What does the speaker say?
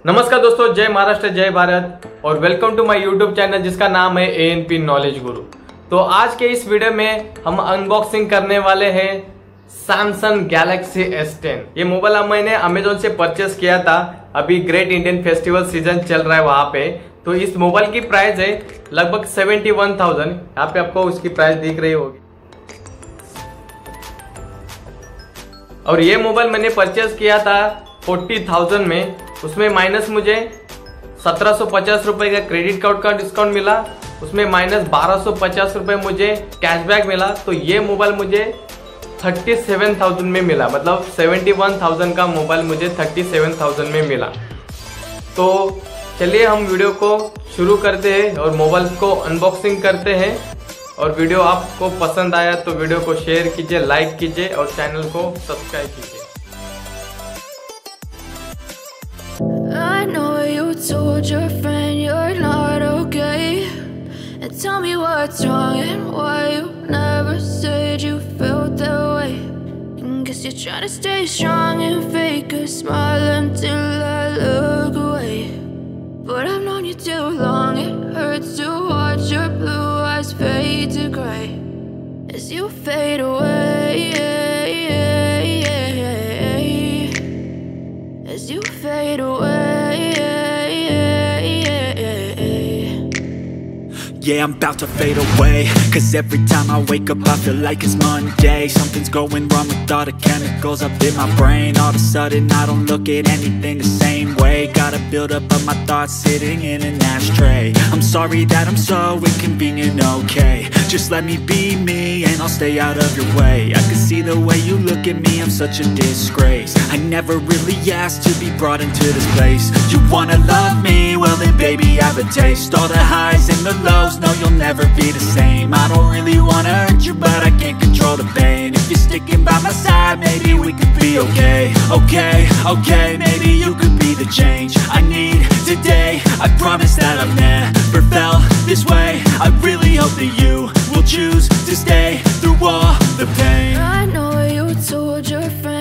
नमस्कार दोस्तों, जय महाराष्ट्र, जय भारत और welcome to my YouTube channel जिसका नाम है ANP नॉलेज गुरु। तो आज के इस वीडियो में हम अनबॉक्सिंग करने वाले हैं सैमसंग गैलेक्सी S10। ये मोबाइल मैंने अमेजोन से परचेस किया था। अभी ग्रेट इंडियन फेस्टिवल सीजन चल रहा है वहां पे। तो इस मोबाइल की प्राइस है लगभग 71,000। यहाँ पे आपको उसकी प्राइस दिख रही होगी। और ये मोबाइल मैंने परचेस किया था 40,000 में। उसमें माइनस मुझे 1750 रुपए का क्रेडिट कार्ड का डिस्काउंट मिला। उसमें माइनस 1250 रुपए मुझे कैशबैक मिला। तो ये मोबाइल मुझे 37,000 में मिला, मतलब 71,000 का मोबाइल मुझे 37,000 में मिला। तो चलिए हम वीडियो को शुरू करते हैं और मोबाइल को अनबॉक्सिंग करते हैं। और वीडियो आपको पसंद आया तो वीडियो को शेयर कीजिए, लाइक कीजिए और चैनल को सब्सक्राइब कीजिए। I know you told your friend you're not okay, and tell me what's wrong and why you never said you felt that way. And guess you're trying to stay strong and fake a smile until I look away. But I've known you too long, it hurts to watch your blue eyes fade to gray as you fade away, as you fade away. Yeah, I'm about to fade away, 'cause every time I wake up I feel like it's Monday. Something's going wrong with all the chemicals up in my brain. All of a sudden I don't look at anything the same way. Gotta build up of my thoughts sitting in an ashtray. I'm sorry that I'm so inconvenient, okay. Just let me be me and I'll stay out of your way. I can see the way you look at me, I'm such a disgrace. I never really asked to be brought into this place. You wanna love me? Well then baby have a taste. All the highs and the lows, no, you'll never be the same. I don't really wanna hurt you, but I can't control the pain. If you're sticking by my side, maybe we could be okay. Okay, maybe you could be the change I need today. I promise that I've never felt this way. I really hope that you will choose to stay through all the pain. I know you told your friend